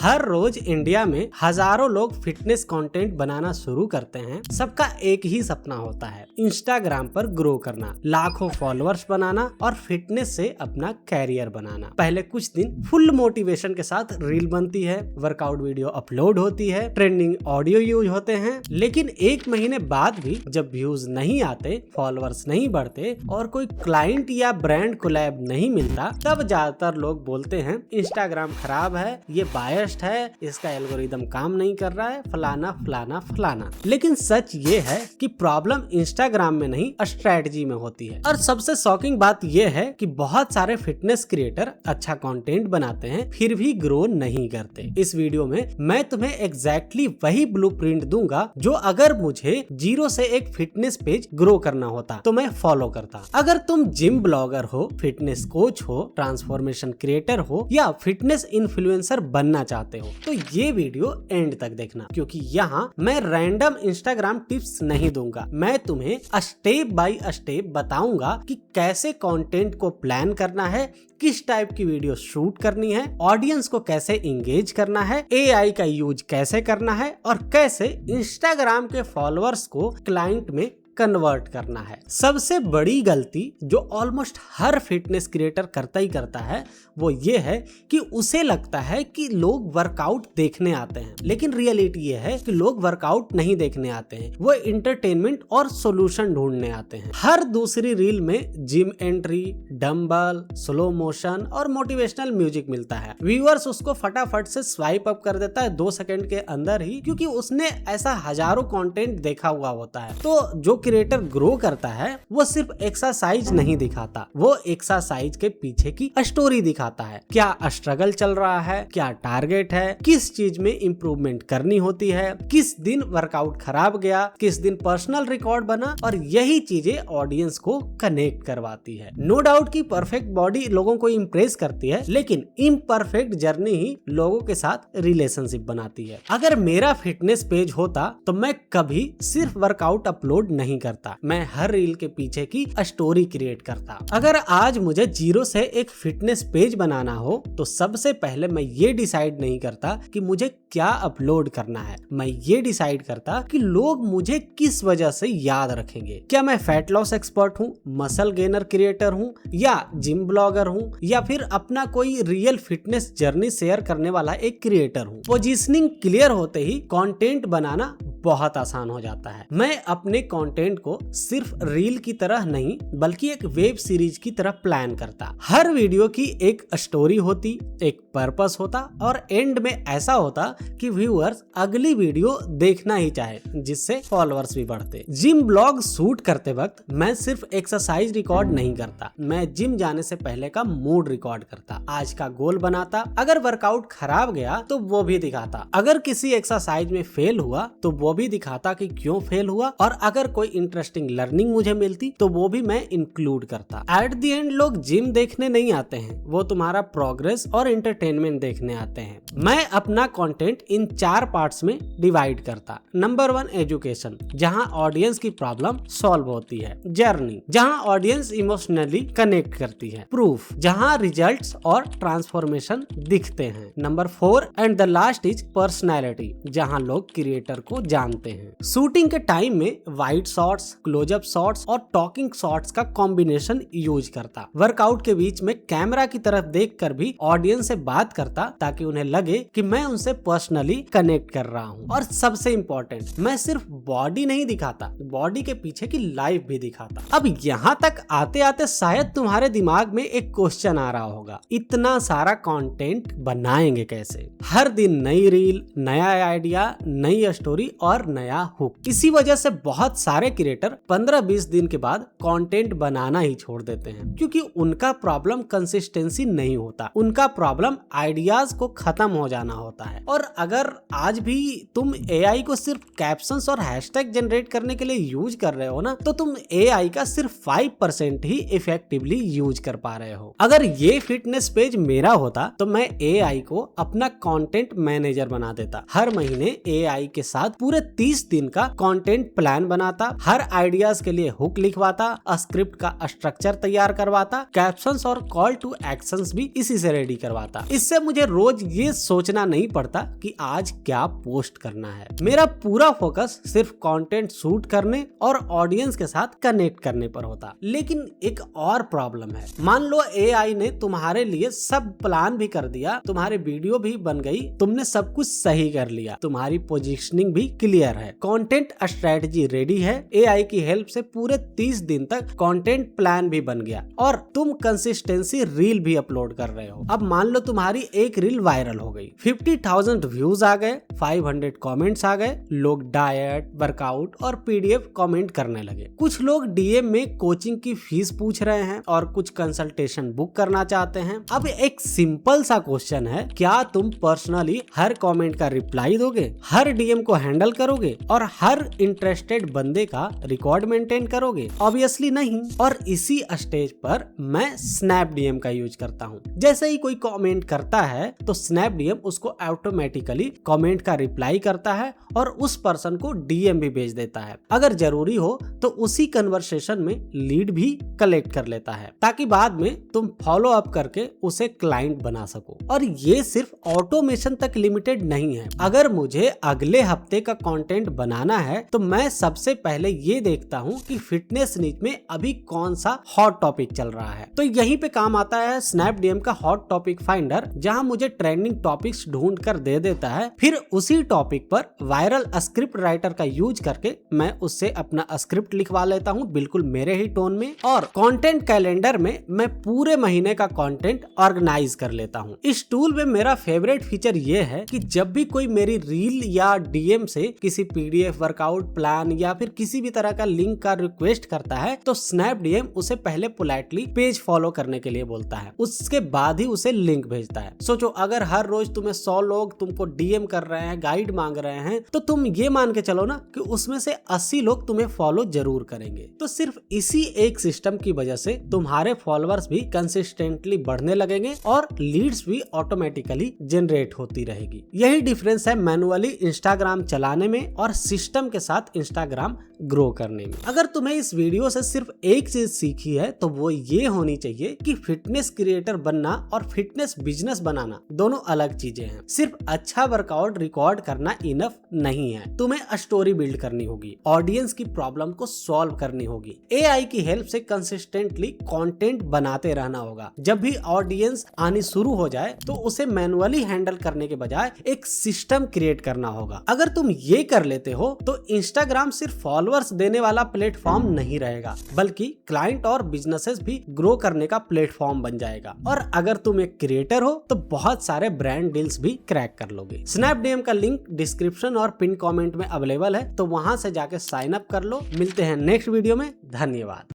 हर रोज India में हजारों लोग फिटनेस कंटेंट बनाना शुरू करते हैं। सबका एक ही सपना होता है, इंस्टाग्राम पर ग्रो करना, लाखों फॉलोअर्स बनाना और फिटनेस से अपना कैरियर बनाना। पहले कुछ दिन फुल मोटिवेशन के साथ रील बनती है, वर्कआउट वीडियो अपलोड होती है, ट्रेंडिंग ऑडियो यूज होते हैं, लेकिन एक महीने बाद भी जब व्यूज नहीं आते, फॉलोअर्स नहीं बढ़ते और कोई क्लाइंट या ब्रांड कोलैब नहीं मिलता, तब ज्यादातर लोग बोलते हैं इंस्टाग्राम खराब है, ये बायस्ड है, इसका एल्गोरिदम काम नहीं कर रहा है, फलाना फलाना फलाना। लेकिन सच ये है कि प्रॉब्लम इंस्टाग्राम में नहीं, स्ट्रेटजी में होती है। और सबसे शॉकिंग बात ये है कि बहुत सारे फिटनेस क्रिएटर अच्छा कंटेंट बनाते हैं फिर भी ग्रो नहीं करते। इस वीडियो में मैं तुम्हें एग्जैक्टली वही ब्लूप्रिंट दूंगा जो अगर मुझे 0 से एक फिटनेस पेज ग्रो करना होता तो मैं फॉलो करता। अगर तुम जिम ब्लॉगर हो, फिटनेस कोच हो, ट्रांसफॉर्मेशन क्रिएटर हो या फिटनेस इन्फ्लुएंसर बनना चाहते हो तो ये वीडियो एंड तक देखना, क्योंकि यहाँ मैं रैंडम इंस्टाग्राम टिप्स नहीं दूंगा। मैं तुम्हें स्टेप बाय स्टेप बताऊंगा कि कैसे कंटेंट को प्लान करना है, किस टाइप की वीडियो शूट करनी है, ऑडियंस को कैसे इंगेज करना है, एआई का यूज कैसे करना है और कैसे इंस्टाग्राम के फॉलोअर्स को क्लाइंट में कन्वर्ट करना है। सबसे बड़ी गलती जो ऑलमोस्ट हर फिटनेस क्रिएटर करता ही करता है वो ये है कि उसे लगता है कि लोग वर्कआउट देखने आते हैं, लेकिन रियलिटी ये है कि लोग वर्कआउट नहीं देखने आते हैं, वो एंटरटेनमेंट और सॉल्यूशन ढूंढने आते हैं। हर दूसरी रील में gym entry, dumbbell, slow motion और मोटिवेशनल म्यूजिक मिलता है। व्यूअर्स उसको फटाफट से स्वाइप अप कर देता है 2 सेकंड के अंदर ही, क्योंकि उसने ऐसा हजारों कंटेंट देखा हुआ होता है। तो जो क्रिएटर ग्रो करता है वो सिर्फ एक्सरसाइज नहीं दिखाता, वो एक्सरसाइज के पीछे की स्टोरी दिखाता है। क्या स्ट्रगल चल रहा है, क्या टारगेट है, किस चीज में इंप्रूवमेंट करनी होती है, किस दिन वर्कआउट खराब गया, किस दिन पर्सनल रिकॉर्ड बना, और यही चीजें ऑडियंस को कनेक्ट करवाती है। नो डाउट कि परफेक्ट बॉडी लोगों को इम्प्रेस करती है, लेकिन इम्परफेक्ट जर्नी ही लोगों के साथ रिलेशनशिप बनाती है। अगर मेरा फिटनेस पेज होता तो मैं कभी सिर्फ वर्कआउट अपलोड नहीं करता, मैं हर रील के पीछे की स्टोरी क्रिएट करता। अगर आज मुझे 0 से एक फिटनेस पेज बनाना हो तो सबसे पहले मैं ये डिसाइड नहीं करता कि मुझे क्या अपलोड करना है, मैं ये डिसाइड करता कि लोग मुझे किस वजह से याद रखेंगे। क्या मैं फैट लॉस एक्सपर्ट हूँ, मसल गेनर क्रिएटर हूँ या जिम ब्लॉगर हूँ या फिर अपना कोई रियल फिटनेस जर्नी शेयर करने वाला एक क्रिएटर हूँ। पोजीशनिंग क्लियर होते ही कंटेंट बनाना बहुत आसान हो जाता है। मैं अपने कंटेंट को सिर्फ रील की तरह नहीं बल्कि एक वेब सीरीज की तरह प्लान करता। हर वीडियो की एक स्टोरी होती, एक पर्पस होता और एंड में ऐसा होता कि व्यूअर्स अगली वीडियो देखना ही चाहे, जिससे फॉलोअर्स भी बढ़ते। जिम ब्लॉग शूट करते वक्त मैं सिर्फ एक्सरसाइज रिकॉर्ड नहीं करता, मैं जिम जाने से पहले का मूड रिकॉर्ड करता, आज का गोल बनाता, अगर वर्कआउट खराब गया तो वो भी दिखाता, अगर किसी एक्सरसाइज में फेल हुआ तो वो भी दिखाता कि क्यों फेल हुआ, और अगर कोई इंटरेस्टिंग लर्निंग मुझे मिलती तो वो भी मैं इंक्लूड करता। एट द एंड लोग जिम देखने नहीं आते हैं, वो तुम्हारा प्रोग्रेस और एंटरटेनमेंट देखने आते हैं। मैं अपना कंटेंट इन 4 पार्ट्स में डिवाइड करता। नंबर 1 एजुकेशन, जहां ऑडियंस की प्रॉब्लम सॉल्व होती है। जर्नी, जहां ऑडियंस इमोशनली कनेक्ट करती है। प्रूफ, जहां रिजल्ट्स और ट्रांसफॉर्मेशन दिखते हैं। Number 4 and the last is personality, जहां लोग क्रिएटर को जानते हैं। शूटिंग के टाइम में वाइड शॉट्स, क्लोजअप शॉट्स और टॉकिंग शॉट्स का कॉम्बिनेशन यूज करता। वर्कआउट के बीच में कैमरा की तरफ देखकर भी ऑडियंस से बात करता ताकि उन्हें लगे कि मैं उनसे पर्सनली कनेक्ट कर रहा हूँ। और सबसे इम्पोर्टेंट, मैं सिर्फ बॉडी नहीं दिखाता, बॉडी के पीछे की लाइफ भी दिखाता। अब यहाँ तक आते आते शायद तुम्हारे दिमाग में एक क्वेश्चन आ रहा होगा, इतना सारा कंटेंट बनाएंगे कैसे? हर दिन नई रील, नया आइडिया, नई स्टोरी और नया हुक। इसी वजह से बहुत सारे क्रिएटर 15-20 दिन के बाद कंटेंट बनाना ही छोड़ देते हैं, क्योंकि उनका प्रॉब्लम कंसिस्टेंसी नहीं होता, उनका प्रॉब्लम आइडियाज को खत्म हो जाना होता है। और अगर आज भी तुम एआई को सिर्फ कैप्शंस और हैशटैग जनरेट करने के लिए यूज कर रहे हो ना, तो तुम एआई का सिर्फ 5% ही इफेक्टिवली यूज कर पा रहे हो। अगर ये फिटनेस पेज मेरा होता तो मैं एआई को अपना कंटेंट मैनेजर बना देता। हर महीने एआई के साथ पूरे पूरे 30 दिन का कंटेंट प्लान बनाता, हर आइडियाज के लिए हुक लिखवाता, स्क्रिप्ट का स्ट्रक्चर तैयार करवाता, कैप्शंस और कॉल टू एक्शंस भी इसी से रेडी करवाता। इससे मुझे रोज ये सोचना नहीं पड़ता कि आज क्या पोस्ट करना है। मेरा पूरा फोकस सिर्फ कंटेंट शूट करने और ऑडियंस के साथ कनेक्ट करने पर होता। लेकिन एक और प्रॉब्लम है, मान लो एआई ने तुम्हारे लिए सब प्लान भी कर दिया, तुम्हारी वीडियो भी बन गई, तुमने सब कुछ सही कर लिया, तुम्हारी पोजीशनिंग भी क्लियर है, कंटेंट स्ट्रेटजी रेडी है, एआई की हेल्प से पूरे 30 दिन तक कंटेंट प्लान भी बन गया और तुम कंसिस्टेंसी रील भी अपलोड कर रहे हो। अब मान लो तुम्हारी एक रील वायरल हो गई, 50,000 व्यूज आ गए, 500 कमेंट्स आ गए, लोग डाइट, वर्कआउट और पीडीएफ कमेंट करने लगे। कुछ लोग डीएम में कोचिंग की फीस पूछ रहे हैं और कुछ कंसल्टेशन बुक करना चाहते हैं। अब एक सिंपल सा क्वेश्चन है, क्या तुम पर्सनली हर कमेंट का रिप्लाई दोगे, हर डीएम को हैंडल करोगे और हर इंटरेस्टेड बंदे का रिकॉर्ड मेंटेन करोगे? ऑब्वियसली नहीं। और इसी स्टेज पर मैं स्नैप डीएम का यूज करता हूँ। जैसे ही कोई कमेंट करता है तो स्नैप डीएम उसको ऑटोमेटिकली कमेंट का रिप्लाई करता है और उस पर्सन को डीएम भी भेज देता है। अगर जरूरी हो तो उसी कन्वर्सेशन में लीड भी कलेक्ट कर लेता है, ताकि बाद में तुम फॉलो अप करके उसे क्लाइंट बना सको। और ये सिर्फ ऑटोमेशन तक लिमिटेड नहीं है। अगर मुझे अगले हफ्ते का कंटेंट बनाना है तो मैं सबसे पहले ये देखता हूँ कि फिटनेस नीच में अभी कौन सा हॉट टॉपिक चल रहा है। तो यहीं पे काम आता है स्नैप डीएम का हॉट टॉपिक फाइंडर, जहां मुझे ट्रेंडिंग टॉपिक्स ढूंढ कर दे देता है। फिर उसी टॉपिक पर वायरल स्क्रिप्ट राइटर का यूज करके मैं उससे अपना स्क्रिप्ट लिखवा लेता हूँ, बिल्कुल मेरे ही टोन में। और कंटेंट कैलेंडर में मैं पूरे महीने का कंटेंट ऑर्गेनाइज कर लेता हूँ। इस टूल में मेरा फेवरेट फीचर ये है कि जब भी कोई मेरी रील या डीएम से किसी पीडीएफ, वर्कआउट प्लान या फिर किसी भी तरह का लिंक का रिक्वेस्ट करता है तो स्नैप डीएम उसे पहले पोलाइटली पेज फॉलो करने के लिए बोलता है, उसके बाद ही उसे लिंक भेजता है। सोचो, अगर हर रोज तुम्हें 100 लोग तुमको डीएम कर रहे हैं, गाइड मांग रहे हैं, तो तुम ये मान के चलो ना कि उसमें से 80 लोग तुम्हें फॉलो जरूर करेंगे। तो सिर्फ इसी एक सिस्टम की वजह से तुम्हारे फॉलोअर्स भी कंसिस्टेंटली बढ़ने लगेंगे और लीड्स भी ऑटोमेटिकली जनरेट होती रहेगी। यही डिफरेंस है मैनुअली इंस्टाग्राम चलाने में और सिस्टम के साथ इंस्टाग्राम ग्रो करने में। अगर तुम्हें इस वीडियो से सिर्फ एक चीज सीखी है तो वो ये होनी चाहिए कि फिटनेस क्रिएटर बनना और फिटनेस बिजनेस बनाना दोनों अलग चीजें हैं। सिर्फ अच्छा वर्कआउट रिकॉर्ड करना इनफ नहीं है, तुम्हें स्टोरी बिल्ड करनी होगी, ऑडियंस की प्रॉब्लम को सॉल्व करनी होगी, एआई की हेल्प से कंसिस्टेंटली कंटेंट बनाते रहना होगा। जब भी ऑडियंस आनी शुरू हो जाए तो उसे मैनुअली हैंडल करने के बजाय एक सिस्टम क्रिएट करना होगा। अगर तुम ये कर लेते हो तो इंस्टाग्राम सिर्फ फॉलोअर्स देने वाला प्लेटफॉर्म नहीं रहेगा, बल्कि क्लाइंट और बिजनेसेस भी ग्रो करने का प्लेटफॉर्म बन जाएगा। और अगर तुम एक क्रिएटर हो तो बहुत सारे ब्रांड डील्स भी क्रैक कर लोगे। स्नैप डीएम का लिंक डिस्क्रिप्शन और पिन कमेंट में अवेलेबल है, तो वहां से जाके साइन अप कर लो। मिलते हैं नेक्स्ट वीडियो में। धन्यवाद।